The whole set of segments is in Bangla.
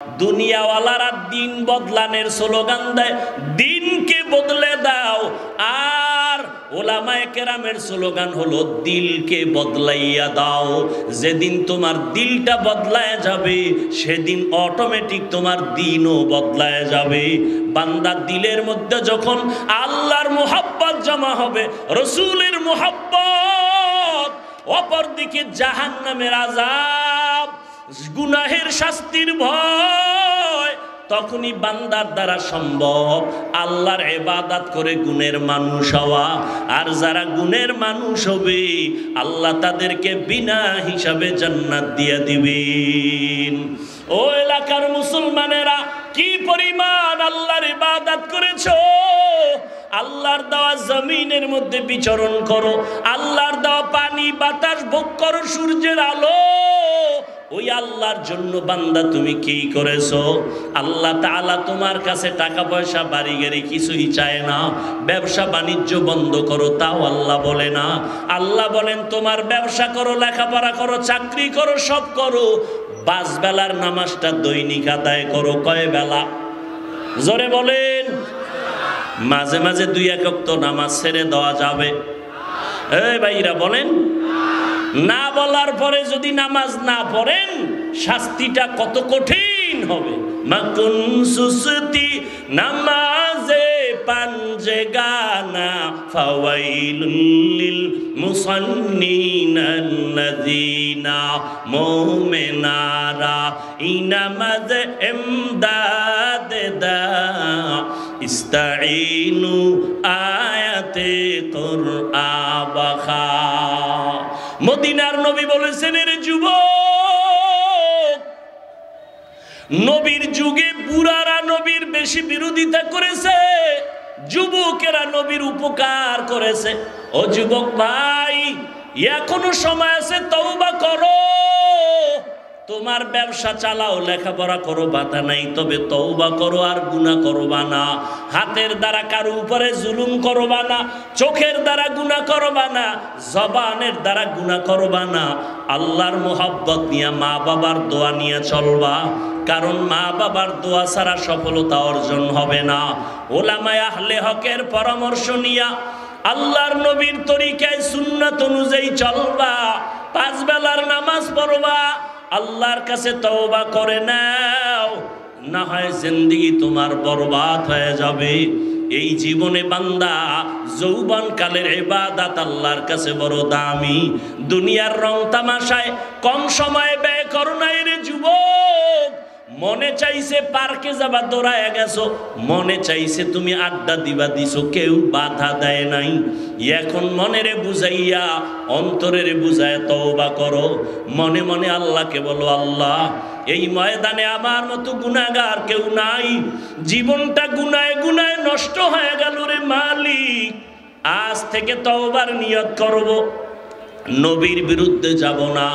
দুনিয়াওয়ালারা দিন বদলানোর স্লোগান দেয়, দিনকে বদলে দাও। আর ওলামায়ে কেরামের স্লোগান হলো দিলকে বদলাইয়া দাও। যেদিন তোমার দিলটা বদলায় যাবে সেদিন অটোমেটিক তোমার দিনও বদলায় যাবে। বান্দার দিলের মধ্যে যখন আল্লাহর মুহাব্বত জমা হবে, রসুলের মুহাব্বত, অপরদিকে জাহান্নামের আযাব, গুনাহের শাস্তির ভয়, তখনই বান্দার দ্বারা সম্ভব আল্লাহর ইবাদত করে গুণের মানুষ হওয়া। আর যারা গুণের মানুষ হবে আল্লাহ তাদেরকে বিনা হিসাবে জান্নাত দিয়ে দিবেন। ও এলাকার মুসলমানেরা, কি পরিমাণ আল্লাহর ইবাদত করেছো? আল্লাহর দেওয়া জমিনের মধ্যে বিচরণ করো, আল্লাহর দেওয়া পানি বাতাস ভোগ করো, সূর্যের আলো। ওই আল্লাহর জন্য বান্দা তুমি কি করেছো? আল্লাহ তাআলা তোমার কাছে টাকা পয়সা বাড়ি গাড়ি কিছুই চায় না। ব্যবসা বাণিজ্য বন্ধ করো, তাও আল্লাহ বলে না। আল্লাহ বলেন তোমার ব্যবসা করো, লেখাপড়া করো, চাকরি করো, সব করো, 5 বেলার নামাজটা দৈনিক আদায় করো। কয় বেলা? জোরে বলেন। মাঝে মাঝে 2-1 ওয়াক্ত নামাজ ছেড়ে দেওয়া যাবে? এই ভাইরা বলেন। না বলার পরে যদি নামাজ না পড়েন শাস্তিটা কত কঠিন হবে। মাকুন সুসতি নামাজে পাঞ্জে গানা ফাওয়াইলুল লিল মুসান্নিনাল্লাযিনা মুমিনারা ইনামাজ ইমদাদ দা ইস্তাঈনু আয়াতে কুরআবাখা। মদিনার নবী বলেছেন, এর যুবক, নবীর যুগে বুড়ারা নবীর বেশি বিরোধিতা করেছে, যুবকেরা নবীর উপকার করেছে। ও যুবক ভাই, এখনো সময় আছে, তওবা করো। তোমার ব্যবসা চালাও, লেখাপড়া করো, বাধা নাই, তবে তওবা করো আর গুনাহ করবা না। হাতের দ্বারা কারো উপরে জুলুম করবা না, চোখের দ্বারা গুনাহ করবা না, জবানের দ্বারা গুনাহ করবা না। আল্লাহর মুহাব্বত নিয়ে, মা বাবার দোয়া নিয়ে চলবা, কারণ মা বাবার দোয়া ছাড়া সফলতা অর্জন হবে না। ওলামায়ে আহলে হকের পরামর্শ নিয়া আল্লাহর নবীর তরিকায় সুন্নাত অনুযায়ী চলবা, 5 বেলার নামাজ পড়বা, আল্লাহর কাছে তওবা করে নাও, না হয় জিন্দেগি তোমার বরবাদ হয়ে যাবে। এই জীবনে বান্দা যৌবন কালের ইবাদত আল্লাহর কাছে বড় দামি। দুনিয়ার রং তামাশায় কম সময় ব্যয় করো না রে যুবক। মনে চাইছে পার্কে যাবা, দৌড়ায় গেছো, মনে চাইছে তুমি আড্ডা দিবা, দিছো, কেউ বাধা দেয় নাই। এখন মনেরে বুঝাইয়া, অন্তরের বুঝায় তওবা করো। মনে মনে আল্লাহকে বলো, আল্লাহ এই ময়দানে আমার মতো গুনাহগার কেউ নাই, জীবনটা গুনায় গুনায় নষ্ট হয়ে গেল রে মালিক। আজ থেকে তওবার নিয়ত করব, নবীর বিরুদ্ধে যাব না,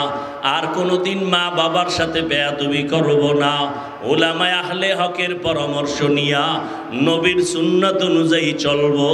আর কোনোদিন মা বাবার সাথে বেয়াদবি করব না। ওলামায়ে আহলে হকের পরামর্শ নিয়া নবীর সুন্নাত অনুযায়ী চলবো।